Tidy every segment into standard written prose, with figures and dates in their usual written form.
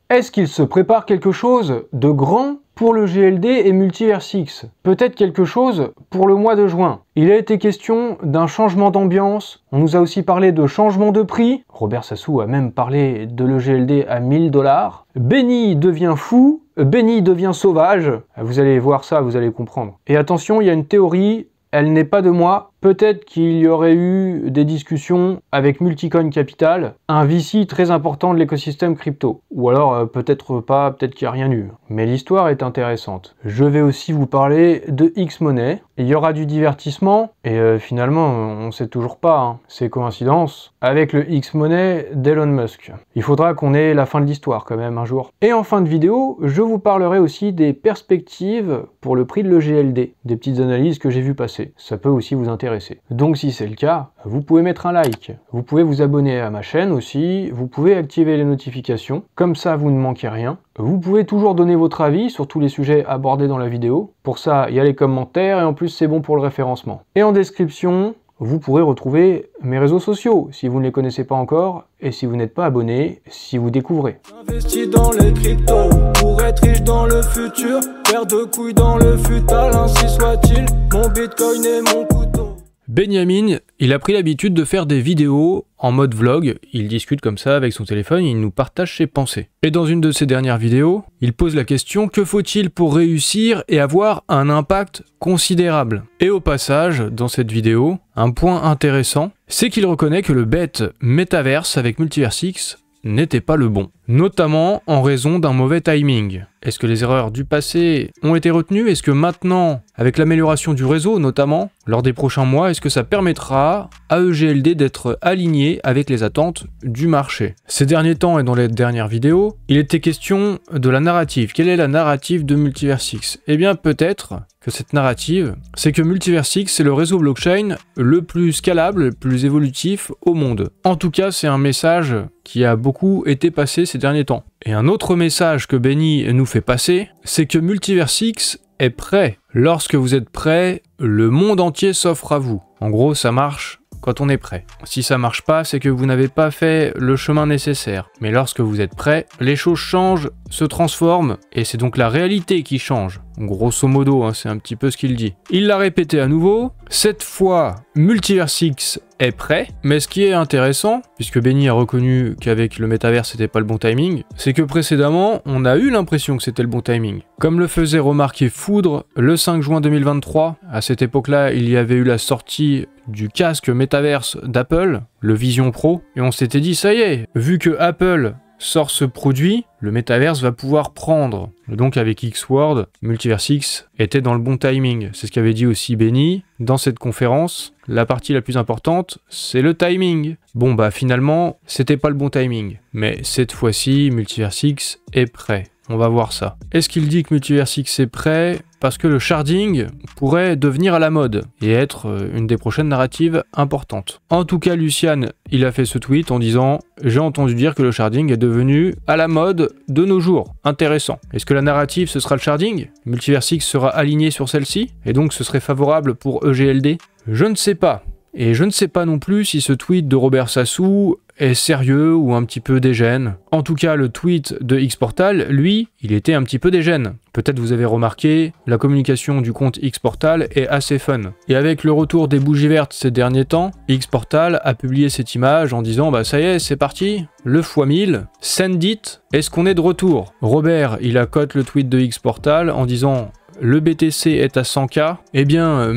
Est-ce qu'il se prépare quelque chose de grand pour le GLD et Multiverse X? Peut-être quelque chose pour le mois de juin. Il a été question d'un changement d'ambiance, on nous a aussi parlé de changement de prix, Robert Sassou a même parlé de le GLD à 1000 $. Benny devient fou, Benny devient sauvage, vous allez voir ça, vous allez comprendre. Et attention, il y a une théorie, elle n'est pas de moi, peut-être qu'il y aurait eu des discussions avec Multicoin Capital, un VC très important de l'écosystème crypto. Ou alors peut-être pas, peut-être qu'il n'y a rien eu. Mais l'histoire est intéressante. Je vais aussi vous parler de X-Money. Il y aura du divertissement, et finalement on sait toujours pas, hein. C'est coïncidence, avec le X-Money d'Elon Musk. Il faudra qu'on ait la fin de l'histoire quand même un jour. Et en fin de vidéo, je vous parlerai aussi des perspectives pour le prix de l'EGLD, des petites analyses que j'ai vu passer. Ça peut aussi vous intéresser. Donc si c'est le cas, vous pouvez mettre un like, vous pouvez vous abonner à ma chaîne aussi, vous pouvez activer les notifications, comme ça vous ne manquez rien. Vous pouvez toujours donner votre avis sur tous les sujets abordés dans la vidéo. Pour ça, il y a les commentaires et en plus c'est bon pour le référencement. Et en description, vous pourrez retrouver mes réseaux sociaux si vous ne les connaissez pas encore et si vous n'êtes pas abonné, si vous découvrez. J'investis dans les cryptos pour être riche dans le futur, paire de couilles dans le futal, ainsi soit-il, mon bitcoin et mon couteau. Benjamin, il a pris l'habitude de faire des vidéos en mode vlog, il discute comme ça avec son téléphone, il nous partage ses pensées. Et dans une de ses dernières vidéos, il pose la question: que faut-il pour réussir et avoir un impact considérable? Et au passage, dans cette vidéo, un point intéressant, c'est qu'il reconnaît que le bet Metaverse avec Multiverse X n'était pas le bon, notamment en raison d'un mauvais timing. Est-ce que les erreurs du passé ont été retenues? Est-ce que maintenant, avec l'amélioration du réseau notamment, lors des prochains mois, est-ce que ça permettra à EGLD d'être aligné avec les attentes du marché? Ces derniers temps et dans les dernières vidéos, il était question de la narrative. Quelle est la narrative de Multiverse X? Eh bien peut-être que cette narrative, c'est que Multiverse X, c'est le réseau blockchain le plus scalable, le plus évolutif au monde. En tout cas, c'est un message qui a beaucoup été passé ces derniers temps. Et un autre message que Benny nous fait passer, c'est que Multiverse X est prêt. Lorsque vous êtes prêt, le monde entier s'offre à vous. En gros, ça marche quand on est prêt. Si ça marche pas, c'est que vous n'avez pas fait le chemin nécessaire. Mais lorsque vous êtes prêt, les choses changent, se transforment, et c'est donc la réalité qui change. Grosso modo, hein, c'est un petit peu ce qu'il dit. Il l'a répété à nouveau, cette fois, Multiverse X est prêt, mais ce qui est intéressant, puisque Benny a reconnu qu'avec le métaverse c'était pas le bon timing, c'est que précédemment, on a eu l'impression que c'était le bon timing. Comme le faisait remarquer Foudre, le 5 juin 2023, à cette époque-là, il y avait eu la sortie du casque métaverse d'Apple, le Vision Pro, et on s'était dit, ça y est, vu que Apple sort ce produit, le métaverse va pouvoir prendre. Donc avec X-Word, Multiverse X était dans le bon timing. C'est ce qu'avait dit aussi Benny dans cette conférence. La partie la plus importante, c'est le timing. Bon bah finalement, c'était pas le bon timing. Mais cette fois-ci, Multiverse X est prêt. On va voir ça. Est-ce qu'il dit que Multiverse X est prêt parce que le sharding pourrait devenir à la mode et être une des prochaines narratives importantes? En tout cas, Lucian, il a fait ce tweet en disant « J'ai entendu dire que le sharding est devenu à la mode de nos jours. Intéressant. Est-ce que la narrative, ce sera le sharding? Multiverse X sera aligné sur celle-ci? Et donc ce serait favorable pour EGLD? Je ne sais pas. Et je ne sais pas non plus si ce tweet de Robert Sassou est sérieux ou un petit peu dégène. En tout cas, le tweet de X-Portal, lui, il était un petit peu dégène. Peut-être vous avez remarqué, la communication du compte X-Portal est assez fun. Et avec le retour des bougies vertes ces derniers temps, X-Portal a publié cette image en disant « Bah ça y est, c'est parti, le x1000, send it, est-ce qu'on est de retour ?» Robert, il a cote le tweet de X-Portal en disant « Le BTC est à 100K, eh bien,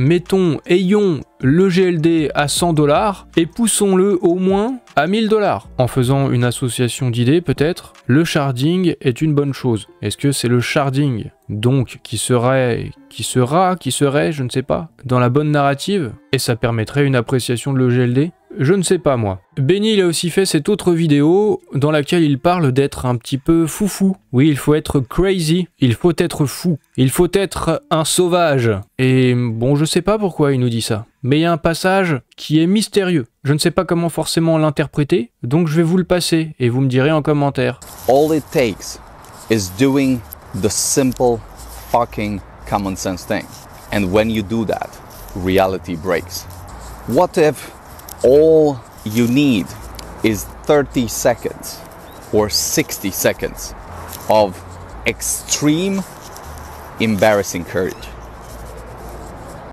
ayons le GLD à 100 $ et poussons-le au moins à 1000 $. En faisant une association d'idées, peut-être, le sharding est une bonne chose. Est-ce que c'est le sharding, donc, qui serait, je ne sais pas, dans la bonne narrative, et ça permettrait une appréciation de le GLD? Je ne sais pas moi. Benny il a aussi fait cette autre vidéo dans laquelle il parle d'être un petit peu foufou. Oui, il faut être crazy, il faut être fou, il faut être un sauvage. Et bon, je sais pas pourquoi il nous dit ça. Mais il y a un passage qui est mystérieux. Je ne sais pas comment forcément l'interpréter, donc je vais vous le passer et vous me direz en commentaire. All it takes is doing the simple fucking common sense thing. And when you do that, reality breaks. What if all you need is 30 seconds or 60 seconds of extreme embarrassing courage.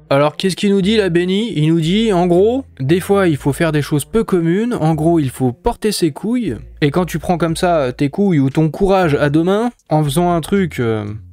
Alors qu'est-ce qu'il nous dit là, Benny? Il nous dit en gros, des fois il faut faire des choses peu communes, en gros il faut porter ses couilles, et quand tu prends comme ça tes couilles ou ton courage à deux mains, en faisant un truc,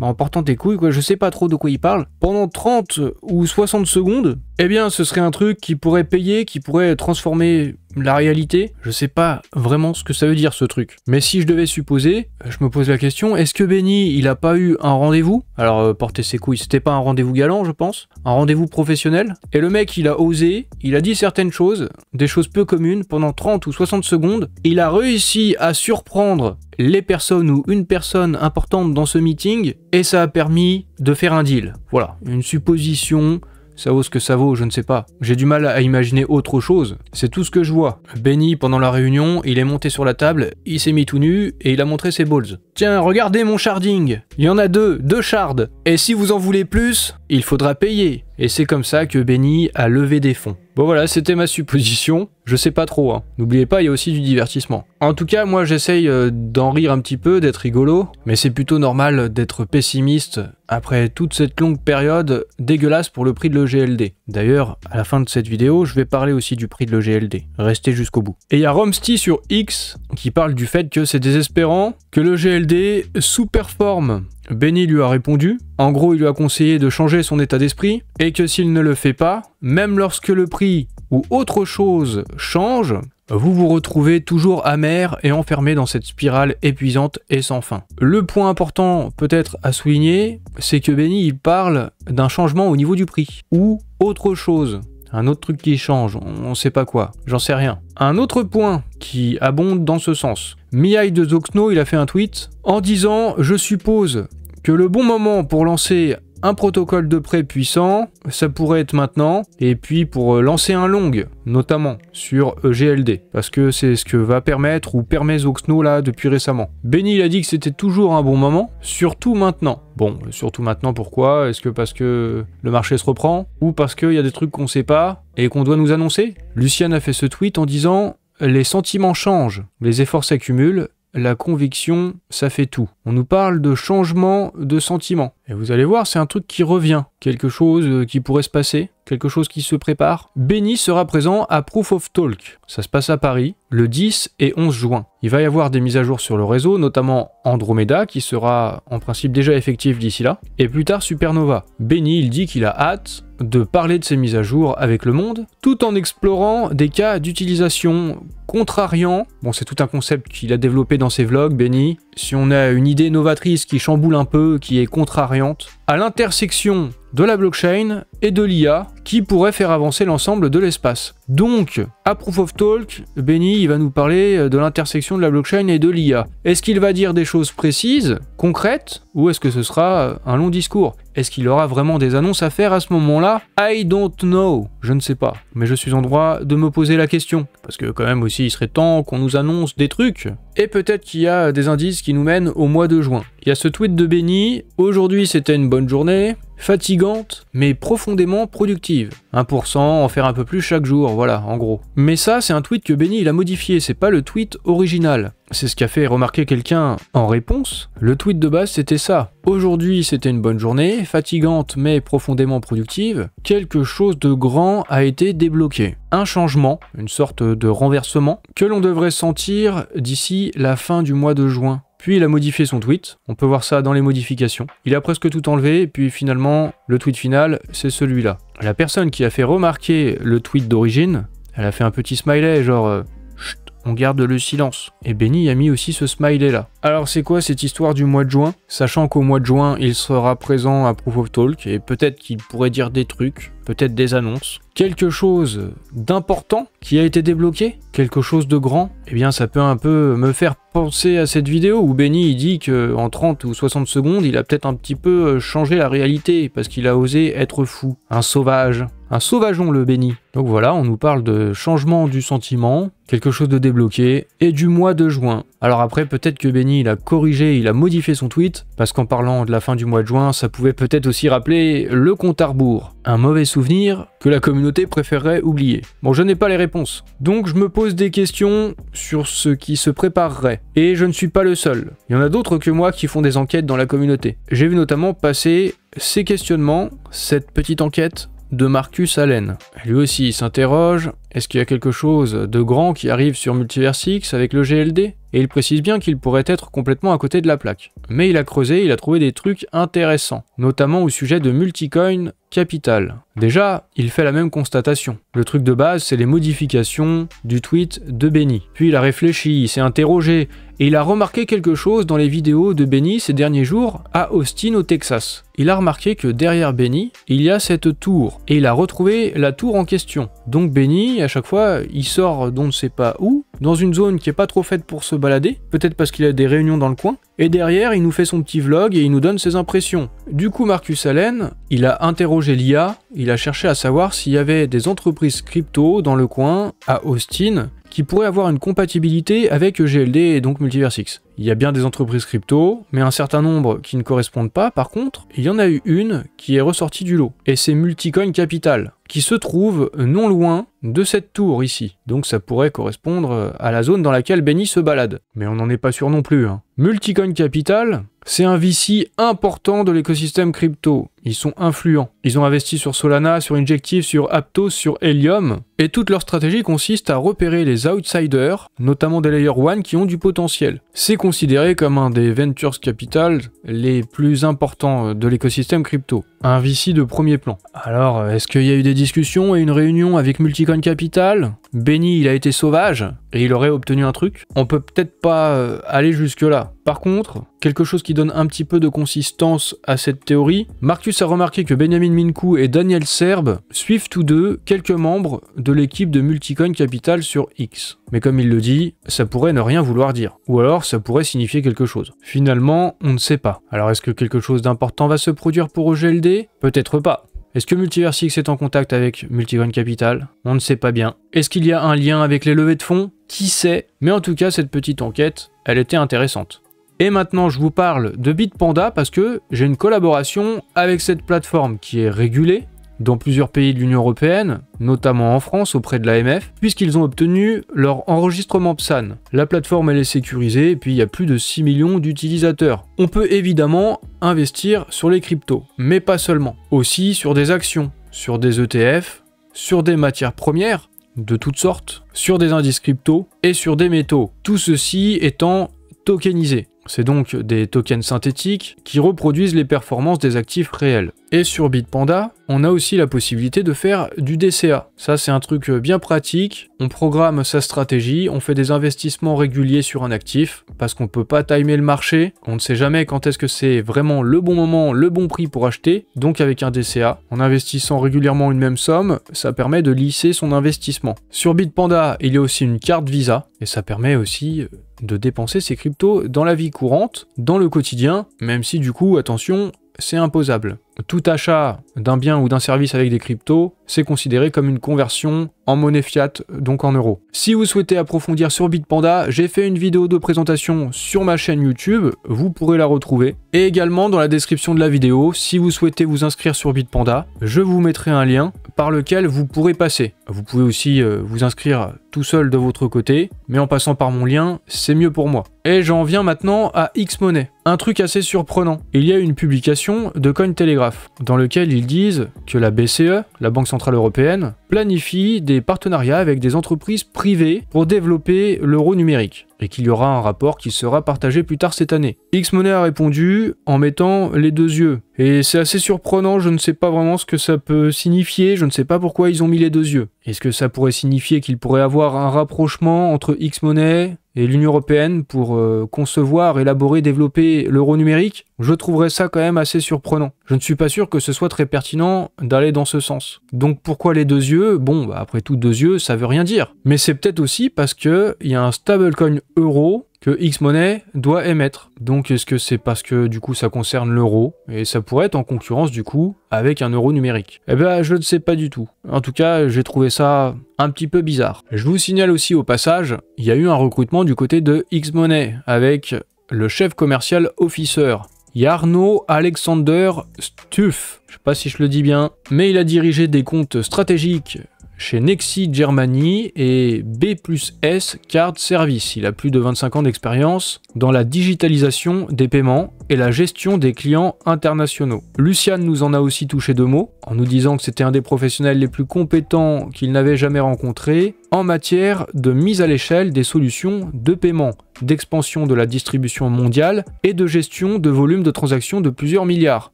en portant tes couilles, quoi, je sais pas trop de quoi il parle, pendant 30 ou 60 secondes, eh bien ce serait un truc qui pourrait payer, qui pourrait transformer la réalité. Je sais pas vraiment ce que ça veut dire ce truc. Mais si je devais supposer, je me pose la question, est-ce que Benny, il a pas eu un rendez-vous? Alors porter ses couilles, c'était pas un rendez-vous galant, je pense, un rendez-vous professionnel. Et le mec, il a osé, il a dit certaines choses, des choses peu communes, pendant 30 ou 60 secondes. Il a réussi à surprendre les personnes ou une personne importante dans ce meeting, et ça a permis de faire un deal. Voilà, une supposition. Ça vaut ce que ça vaut, je ne sais pas. J'ai du mal à imaginer autre chose. C'est tout ce que je vois. Benny, pendant la réunion, il est monté sur la table, il s'est mis tout nu et il a montré ses balls. Tiens, regardez mon sharding. Il y en a deux shards. Et si vous en voulez plus, il faudra payer. Et c'est comme ça que Benny a levé des fonds. Bon voilà, c'était ma supposition. Je sais pas trop, hein. N'oubliez pas, il y a aussi du divertissement. En tout cas, moi j'essaye d'en rire un petit peu, d'être rigolo, mais c'est plutôt normal d'être pessimiste après toute cette longue période dégueulasse pour le prix de l'EGLD. D'ailleurs, à la fin de cette vidéo, je vais parler aussi du prix de l'EGLD. Restez jusqu'au bout. Et il y a Romsty sur X qui parle du fait que c'est désespérant, que l'EGLD sous-performe. Benny lui a répondu, en gros il lui a conseillé de changer son état d'esprit, et que s'il ne le fait pas, même lorsque le prix ou autre chose change, vous vous retrouvez toujours amer et enfermé dans cette spirale épuisante et sans fin. Le point important peut-être à souligner, c'est que Benny il parle d'un changement au niveau du prix, ou autre chose. Un autre truc qui change, on sait pas quoi, j'en sais rien. Un autre point qui abonde dans ce sens. Mihai de Zoxno, il a fait un tweet en disant « Je suppose que le bon moment pour lancer un protocole de prêt puissant, ça pourrait être maintenant, et puis pour lancer un long, notamment sur EGLD, parce que c'est ce que va permettre ou permet Zoxno là depuis récemment. Benny il a dit que c'était toujours un bon moment, surtout maintenant. Bon, surtout maintenant pourquoi? Est-ce que parce que le marché se reprend? Ou parce qu'il y a des trucs qu'on sait pas et qu'on doit nous annoncer? Lucien a fait ce tweet en disant « Les sentiments changent, les efforts s'accumulent, la conviction, ça fait tout. » On nous parle de changement de sentiment. Et vous allez voir, c'est un truc qui revient. Quelque chose qui pourrait se passer, quelque chose qui se prépare. Benny sera présent à Proof of Talk. Ça se passe à Paris, le 10 et 11 juin. Il va y avoir des mises à jour sur le réseau, notamment Andromeda, qui sera en principe déjà effectif d'ici là, et plus tard Supernova. Benny, il dit qu'il a hâte de parler de ces mises à jour avec le monde, tout en explorant des cas d'utilisation contrariant. Bon, c'est tout un concept qu'il a développé dans ses vlogs, Benny. Si on a une idée novatrice qui chamboule un peu, qui est contrariante, à l'intersection de la blockchain et de l'IA, qui pourrait faire avancer l'ensemble de l'espace. Donc, à Proof of Talk, Benny il va nous parler de l'intersection de la blockchain et de l'IA. Est-ce qu'il va dire des choses précises, concrètes, ou est-ce que ce sera un long discours? Est-ce qu'il aura vraiment des annonces à faire à ce moment-là? I don't know. Je ne sais pas. Mais je suis en droit de me poser la question. Parce que quand même aussi, il serait temps qu'on nous annonce des trucs. Et peut-être qu'il y a des indices qui nous mènent au mois de juin. Il y a ce tweet de Benny. Aujourd'hui, c'était une bonne journée. Fatigante, mais profondément productive. 1%, en faire un peu plus chaque jour, voilà, en gros. Mais ça, c'est un tweet que Benny il a modifié, c'est pas le tweet original. C'est ce qu'a fait remarquer quelqu'un en réponse. Le tweet de base, c'était ça. Aujourd'hui, c'était une bonne journée, fatigante, mais profondément productive. Quelque chose de grand a été débloqué. Un changement, une sorte de renversement, que l'on devrait sentir d'ici la fin du mois de juin. Puis il a modifié son tweet, on peut voir ça dans les modifications. Il a presque tout enlevé, et puis finalement, le tweet final, c'est celui-là. La personne qui a fait remarquer le tweet d'origine, elle a fait un petit smiley, genre chut, on garde le silence. Et Benny a mis aussi ce smiley-là. Alors c'est quoi cette histoire du mois de juin? Sachant qu'au mois de juin, il sera présent à Proof of Talk, et peut-être qu'il pourrait dire des trucs, peut-être des annonces. Quelque chose d'important qui a été débloqué, quelque chose de grand, eh bien ça peut un peu me faire penser à cette vidéo où Benny il dit qu'en 30 ou 60 secondes, il a peut-être un petit peu changé la réalité parce qu'il a osé être fou. Un sauvage. Un sauvageon le Benny. Donc voilà, on nous parle de changement du sentiment, quelque chose de débloqué, et du mois de juin. Alors après, peut-être que Benny il a corrigé, il a modifié son tweet, parce qu'en parlant de la fin du mois de juin, ça pouvait peut-être aussi rappeler le compte à rebours. Un mauvais souvenir souvenirs que la communauté préférerait oublier. Bon, je n'ai pas les réponses. Donc je me pose des questions sur ce qui se préparerait. Et je ne suis pas le seul. Il y en a d'autres que moi qui font des enquêtes dans la communauté. J'ai vu notamment passer ces questionnements, cette petite enquête de Marcus Allen. Lui aussi il s'interroge, est-ce qu'il y a quelque chose de grand qui arrive sur Multiverse X avec le GLD? Et il précise bien qu'il pourrait être complètement à côté de la plaque. Mais il a creusé, il a trouvé des trucs intéressants, notamment au sujet de Multicoin Capital. Déjà, il fait la même constatation. Le truc de base, c'est les modifications du tweet de Benny. Puis il a réfléchi, il s'est interrogé, et il a remarqué quelque chose dans les vidéos de Benny ces derniers jours à Austin au Texas. Il a remarqué que derrière Benny, il y a cette tour, et il a retrouvé la tour en question. Donc Benny, à chaque fois, il sort d'on ne sait pas où, dans une zone qui est pas trop faite pour se balader, peut-être parce qu'il a des réunions dans le coin, et derrière, il nous fait son petit vlog et il nous donne ses impressions. Du coup, Marcus Allen, il a interrogé l'IA, il a cherché à savoir s'il y avait des entreprises crypto dans le coin, à Austin, qui pourraient avoir une compatibilité avec GLD et donc Multiverse X. Il y a bien des entreprises crypto, mais un certain nombre qui ne correspondent pas. Par contre, il y en a eu une qui est ressortie du lot, et c'est Multicoin Capital, qui se trouve non loin de cette tour ici. Donc ça pourrait correspondre à la zone dans laquelle Benny se balade. Mais on n'en est pas sûr non plus. Multicoin Capital, c'est un VC important de l'écosystème crypto. Ils sont influents. Ils ont investi sur Solana, sur Injective, sur Aptos, sur Helium. Et toute leur stratégie consiste à repérer les outsiders, notamment des Layer 1 qui ont du potentiel. C'est considéré comme un des ventures capital les plus importants de l'écosystème crypto. Un VC de premier plan. Alors, est-ce qu'il y a eu des discussions et une réunion avec Multicoin Capital? Benny, il a été sauvage et il aurait obtenu un truc? On peut peut-être pas aller jusque-là. Par contre, quelque chose qui donne un petit peu de consistance à cette théorie, Marcus a remarqué que Benjamin Minkou et Daniel Serbe suivent tous deux quelques membres de l'équipe de Multicoin Capital sur X. Mais comme il le dit, ça pourrait ne rien vouloir dire. Ou alors ça pourrait signifier quelque chose. Finalement, on ne sait pas. Alors est-ce que quelque chose d'important va se produire pour GLD? Peut-être pas. Est-ce que Multiverse X est en contact avec Multicoin Capital? On ne sait pas bien. Est-ce qu'il y a un lien avec les levées de fonds? Qui sait? Mais en tout cas, cette petite enquête, elle était intéressante. Et maintenant, je vous parle de Bitpanda parce que j'ai une collaboration avec cette plateforme qui est régulée dans plusieurs pays de l'Union Européenne, notamment en France auprès de l'AMF, puisqu'ils ont obtenu leur enregistrement PSAN. La plateforme elle est sécurisée et puis il y a plus de 6 millions d'utilisateurs. On peut évidemment investir sur les cryptos, mais pas seulement. Aussi sur des actions, sur des ETF, sur des matières premières de toutes sortes, sur des indices crypto et sur des métaux. Tout ceci étant tokenisé. C'est donc des tokens synthétiques qui reproduisent les performances des actifs réels. Et sur Bitpanda, on a aussi la possibilité de faire du DCA. Ça, c'est un truc bien pratique. On programme sa stratégie, on fait des investissements réguliers sur un actif, parce qu'on ne peut pas timer le marché. On ne sait jamais quand est-ce que c'est vraiment le bon moment, le bon prix pour acheter. Donc avec un DCA, en investissant régulièrement une même somme, ça permet de lisser son investissement. Sur Bitpanda, il y a aussi une carte Visa, et ça permet aussi de dépenser ses cryptos dans la vie courante, dans le quotidien, même si du coup, attention, c'est imposable. Tout achat d'un bien ou d'un service avec des cryptos, c'est considéré comme une conversion en monnaie fiat, donc en euros. Si vous souhaitez approfondir sur Bitpanda, j'ai fait une vidéo de présentation sur ma chaîne YouTube, vous pourrez la retrouver. Et également dans la description de la vidéo, si vous souhaitez vous inscrire sur Bitpanda, je vous mettrai un lien par lequel vous pourrez passer. Vous pouvez aussi vous inscrire tout seul de votre côté, mais en passant par mon lien, c'est mieux pour moi. Et j'en viens maintenant à Xmoney. Un truc assez surprenant. Il y a une publication de Cointelegraph dans lequel ils disent que la BCE, la Banque Centrale Européenne, planifie des partenariats avec des entreprises privées pour développer l'euro numérique et qu'il y aura un rapport qui sera partagé plus tard cette année. Xmoney a répondu en mettant les deux yeux. Et c'est assez surprenant, je ne sais pas vraiment ce que ça peut signifier, je ne sais pas pourquoi ils ont mis les deux yeux. Est-ce que ça pourrait signifier qu'il pourrait avoir un rapprochement entre Xmoney et l'Union Européenne pour concevoir, élaborer, développer l'euro numérique? Je trouverais ça quand même assez surprenant. Je ne suis pas sûr que ce soit très pertinent d'aller dans ce sens. Donc pourquoi les deux yeux? Bon, bah après tout, deux yeux, ça veut rien dire. Mais c'est peut-être aussi parce qu'il y a un stablecoin euro que Xmoney doit émettre. Donc est-ce que c'est parce que du coup ça concerne l'euro et ça pourrait être en concurrence du coup avec un euro numérique? Eh ben je ne sais pas du tout. En tout cas j'ai trouvé ça un petit peu bizarre. Je vous signale aussi au passage, il y a eu un recrutement du côté de Xmoney avec le chef commercial officer. Il y a Arnaud Alexander Stuff, je sais pas si je le dis bien, mais il a dirigé des comptes stratégiques chez Nexi Germany et B+S Card Service. Il a plus de 25 ans d'expérience dans la digitalisation des paiements et la gestion des clients internationaux. Lucian nous en a aussi touché 2 mots, en nous disant que c'était un des professionnels les plus compétents qu'il n'avait jamais rencontré en matière de mise à l'échelle des solutions de paiement, d'expansion de la distribution mondiale et de gestion de volumes de transactions de plusieurs milliards.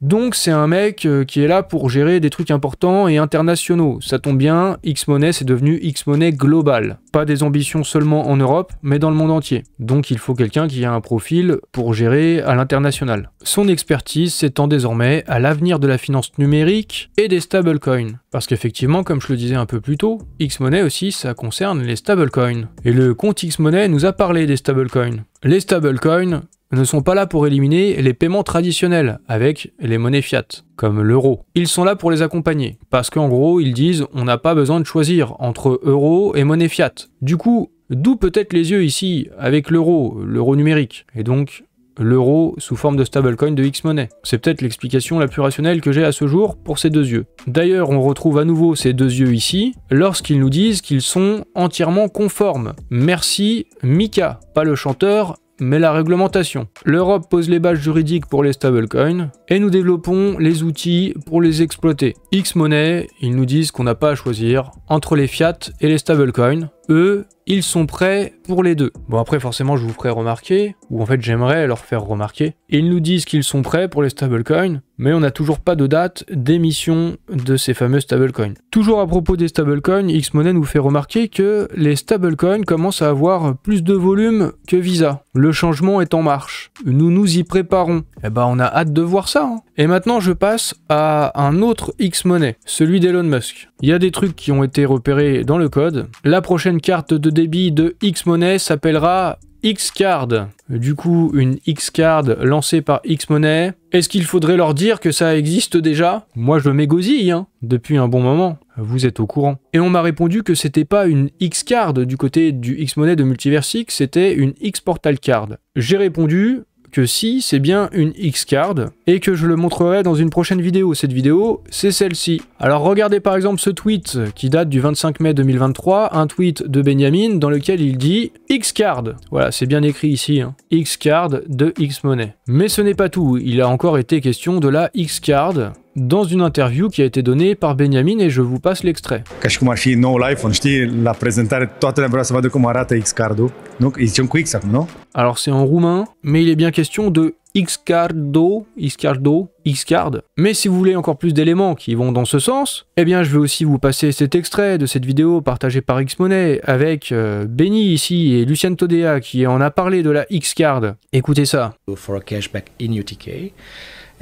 Donc c'est un mec qui est là pour gérer des trucs importants et internationaux. Ça tombe bien, Xmoney c'est devenu Xmoney global. Pas des ambitions seulement en Europe, mais dans le monde entier. Donc il faut quelqu'un qui a un profil pour gérer à l'international. Son expertise s'étend désormais à l'avenir de la finance numérique et des stablecoins. Parce qu'effectivement, comme je le disais un peu plus tôt, Xmoney aussi ça concerne les stablecoins. Et le compte Xmoney nous a parlé des stablecoins. Les stablecoins ne sont pas là pour éliminer les paiements traditionnels avec les monnaies fiat, comme l'euro. Ils sont là pour les accompagner, parce qu'en gros, ils disent on n'a pas besoin de choisir entre euro et monnaie fiat. Du coup, d'où peut-être les yeux ici avec l'euro numérique, et donc l'euro sous forme de stablecoin de Xmoney. C'est peut-être l'explication la plus rationnelle que j'ai à ce jour pour ces 2 yeux. D'ailleurs, on retrouve à nouveau ces 2 yeux ici, lorsqu'ils nous disent qu'ils sont entièrement conformes. Merci Mika, pas le chanteur, mais la réglementation. L'Europe pose les bases juridiques pour les stablecoins et nous développons les outils pour les exploiter. Xmoney, ils nous disent qu'on n'a pas à choisir entre les fiat et les stablecoins. Eux, ils sont prêts pour les deux. Bon après forcément je vous ferai remarquer, ou en fait j'aimerais leur faire remarquer, ils nous disent qu'ils sont prêts pour les stablecoins, mais on n'a toujours pas de date d'émission de ces fameux stablecoins. Toujours à propos des stablecoins, Xmoney nous fait remarquer que les stablecoins commencent à avoir plus de volume que Visa. Le changement est en marche. Nous nous y préparons. Eh ben on a hâte de voir ça. Et maintenant je passe à un autre Xmoney, celui d'Elon Musk. Il y a des trucs qui ont été repérés dans le code. La prochaine carte de débit de Xmoney s'appellera Xcard. Du coup, une Xcard lancée par Xmoney. Est-ce qu'il faudrait leur dire que ça existe déjà? Moi, je m'égosille, depuis un bon moment. Vous êtes au courant. Et on m'a répondu que c'était pas une Xcard du côté du Xmoney de Multiversix, c'était une Xportal Card. J'ai répondu que si, c'est bien une Xcard, et que je le montrerai dans une prochaine vidéo. Cette vidéo, c'est celle-ci. Alors regardez par exemple ce tweet qui date du 25 mai 2023, un tweet de Benjamin dans lequel il dit Xcard. Voilà, c'est bien écrit ici, Xcard de Xmoney. Mais ce n'est pas tout, il a encore été question de la Xcard dans une interview qui a été donnée par Benjamin et je vous passe l'extrait. Ca și cum ar fi noul iPhone, știi, la prezentare toată lumea vrea să vadă cum arată Xcard-ul. Nu? Îi zicem cu X acum, nu? Alors c'est en roumain, mais il est bien question de Xcardo, Xcard. Mais si vous voulez encore plus d'éléments qui vont dans ce sens, eh bien je vais aussi vous passer cet extrait de cette vidéo partagée par Xmoney avec Benny ici et Lucien Todea qui en a parlé de la Xcard. Écoutez ça. For a cashback in UTK.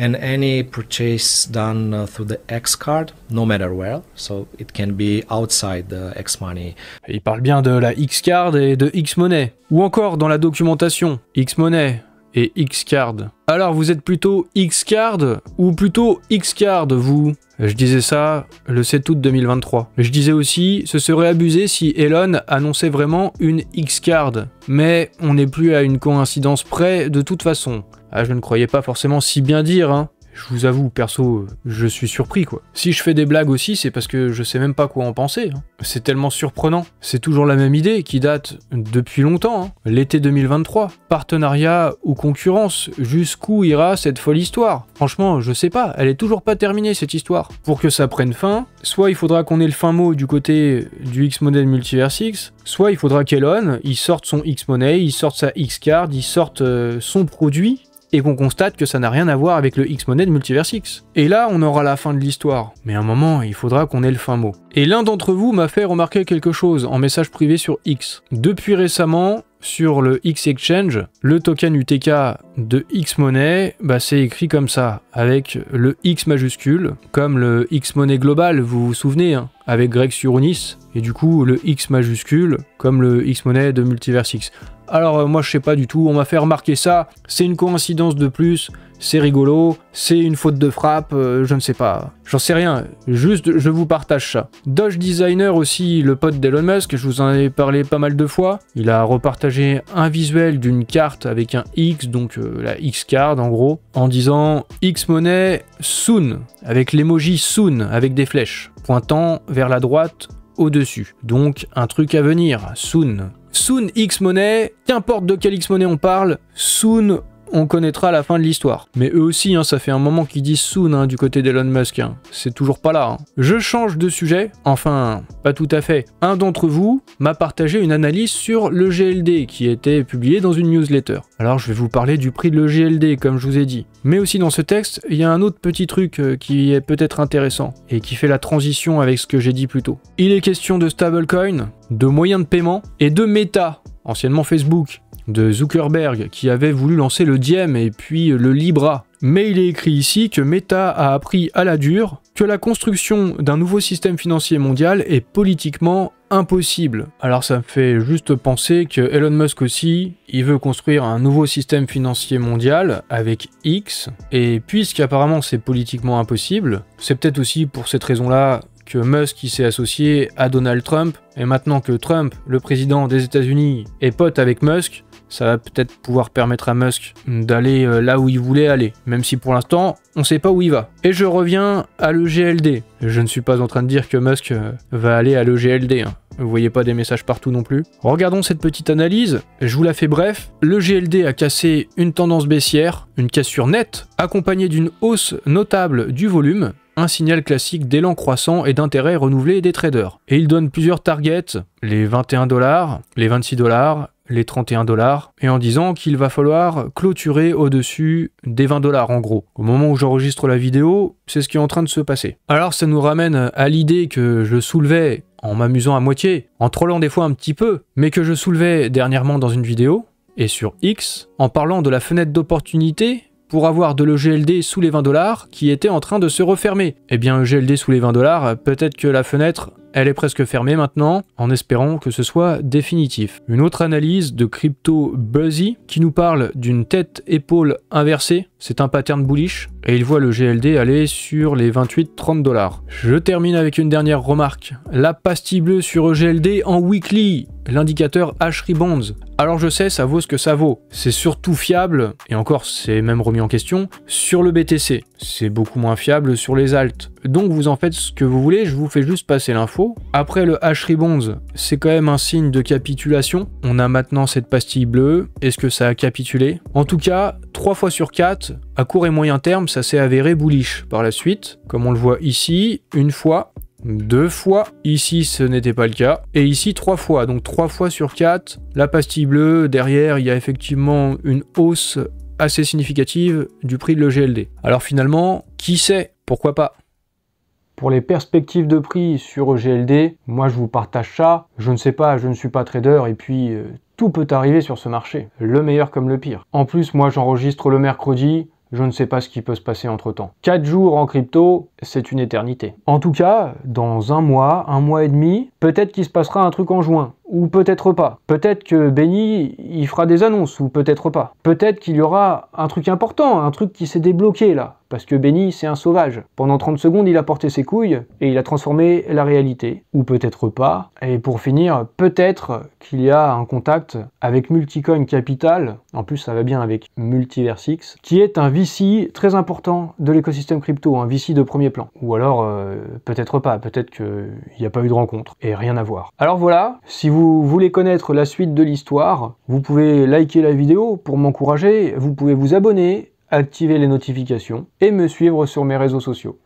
And any purchase done through the Xcard, no matter where, so it can be outside the Xmoney. Il parle bien de la Xcard et de Xmoney. Ou encore dans la documentation, Xmoney et Xcard. Alors vous êtes plutôt Xcard ou plutôt Xcard vous? Je disais ça le 7 août 2023. Je disais aussi, ce serait abusé si Elon annonçait vraiment une Xcard. Mais on n'est plus à une coïncidence près de toute façon. Ah, je ne croyais pas forcément si bien dire, Je vous avoue, perso, je suis surpris, quoi. Si je fais des blagues aussi, c'est parce que je sais même pas quoi en penser. C'est tellement surprenant. C'est toujours la même idée qui date depuis longtemps, L'été 2023. Partenariat ou concurrence, jusqu'où ira cette folle histoire? Franchement, je sais pas, elle est toujours pas terminée, cette histoire. Pour que ça prenne fin, soit il faudra qu'on ait le fin mot du côté du Xmoney de Multiversix, soit il faudra qu'Elon, il sorte son Xmoney, il sorte sa Xcard, il sorte son produit, et qu'on constate que ça n'a rien à voir avec le Xmoney de Multiversix. Et là, on aura la fin de l'histoire. Mais à un moment, il faudra qu'on ait le fin mot. Et l'un d'entre vous m'a fait remarquer quelque chose en message privé sur X. Depuis récemment, sur le X Exchange, le token UTK de Xmoney, c'est écrit comme ça, avec le X majuscule, comme le Xmoney global, vous vous souvenez, avec Greg Surunis, et du coup le X majuscule, comme le Xmoney de Multiversix. Alors moi je sais pas du tout, on m'a fait remarquer ça, c'est une coïncidence de plus, c'est rigolo, c'est une faute de frappe, je ne sais pas, j'en sais rien, juste je vous partage ça. Doge Designer aussi, le pote d'Elon Musk, je vous en ai parlé pas mal de fois, il a repartagé un visuel d'une carte avec un X, donc la X-card en gros, en disant X-Money soon, avec l'emoji soon, avec des flèches, pointant vers la droite au-dessus. Donc un truc à venir, soon. Soon X-Money, qu'importe de quel X-Money on parle, soon on connaîtra la fin de l'histoire. Mais eux aussi, hein, ça fait un moment qu'ils disent soon hein, du côté d'Elon Musk. Hein. C'est toujours pas là. Hein. Je change de sujet. Enfin, pas tout à fait. Un d'entre vous m'a partagé une analyse sur le GLD qui était publiée dans une newsletter. Alors je vais vous parler du prix de le GLD, comme je vous ai dit. Mais aussi dans ce texte, il y a un autre petit truc qui est peut-être intéressant et qui fait la transition avec ce que j'ai dit plus tôt. Il est question de stablecoin, de moyens de paiement et de Meta, anciennement Facebook, de Zuckerberg qui avait voulu lancer le Diem et puis le Libra. Mais il est écrit ici que Meta a appris à la dure que la construction d'un nouveau système financier mondial est politiquement impossible. Alors ça me fait juste penser que Elon Musk aussi, il veut construire un nouveau système financier mondial avec X, et puisqu'apparemment c'est politiquement impossible, c'est peut-être aussi pour cette raison-là que Musk s'est associé à Donald Trump, et maintenant que Trump, le président des États-Unis, est pote avec Musk, ça va peut-être pouvoir permettre à Musk d'aller là où il voulait aller, même si pour l'instant, on sait pas où il va. Et je reviens à l'EGLD. Je ne suis pas en train de dire que Musk va aller à l'EGLD, hein. Vous voyez pas des messages partout non plus. Regardons cette petite analyse, je vous la fais bref. Le GLD a cassé une tendance baissière, une cassure nette, accompagnée d'une hausse notable du volume, un signal classique d'élan croissant et d'intérêt renouvelé des traders. Et il donne plusieurs targets, les 21 $, les 26 $, les 31 $, et en disant qu'il va falloir clôturer au-dessus des 20 $ en gros. Au moment où j'enregistre la vidéo, c'est ce qui est en train de se passer. Alors ça nous ramène à l'idée que je soulevais en m'amusant à moitié, en trollant des fois un petit peu, mais que je soulevais dernièrement dans une vidéo, et sur X, en parlant de la fenêtre d'opportunité pour avoir de l'EGLD sous les 20 $ qui était en train de se refermer. Eh bien, EGLD sous les 20 $, peut-être que la fenêtre, elle est presque fermée maintenant, en espérant que ce soit définitif. Une autre analyse de Crypto Buzzy qui nous parle d'une tête-épaule inversée, c'est un pattern bullish, et il voit le GLD aller sur les 28-30 $. Je termine avec une dernière remarque. La pastille bleue sur EGLD en weekly, l'indicateur H-Rebounds. Alors je sais, ça vaut ce que ça vaut. C'est surtout fiable, et encore c'est même remis en question, sur le BTC. C'est beaucoup moins fiable sur les alts. Donc vous en faites ce que vous voulez, je vous fais juste passer l'info. Après le H-Rebounds, c'est quand même un signe de capitulation. On a maintenant cette pastille bleue. Est-ce que ça a capitulé? En tout cas, 3 fois sur 4, à court et moyen terme, ça s'est avéré bullish. Par la suite, comme on le voit ici, une fois, 2 fois, ici ce n'était pas le cas, et ici 3 fois, donc 3 fois sur 4, la pastille bleue, derrière il y a effectivement une hausse assez significative du prix de l'EGLD. Alors finalement, qui sait, pourquoi pas? Pour les perspectives de prix sur EGLD, moi je vous partage ça, je ne sais pas, je ne suis pas trader, et puis tout peut arriver sur ce marché, le meilleur comme le pire. En plus, moi j'enregistre le mercredi, je ne sais pas ce qui peut se passer entre temps. 4 jours en crypto, c'est une éternité. En tout cas, dans un mois et demi, peut-être qu'il se passera un truc en juin, ou peut-être pas. Peut-être que Benny, il fera des annonces, ou peut-être pas. Peut-être qu'il y aura un truc important, un truc qui s'est débloqué là. Parce que Benny, c'est un sauvage. Pendant 30 secondes, il a porté ses couilles, et il a transformé la réalité. Ou peut-être pas. Et pour finir, peut-être qu'il y a un contact avec Multicoin Capital, en plus ça va bien avec Multiversix, qui est un VC très important de l'écosystème crypto, un VC de premier plan. Ou alors, peut-être pas, peut-être qu'il n'y a pas eu de rencontre, et rien à voir. Alors voilà, si vous voulez connaître la suite de l'histoire, vous pouvez liker la vidéo pour m'encourager, vous pouvez vous abonner, activer les notifications et me suivre sur mes réseaux sociaux.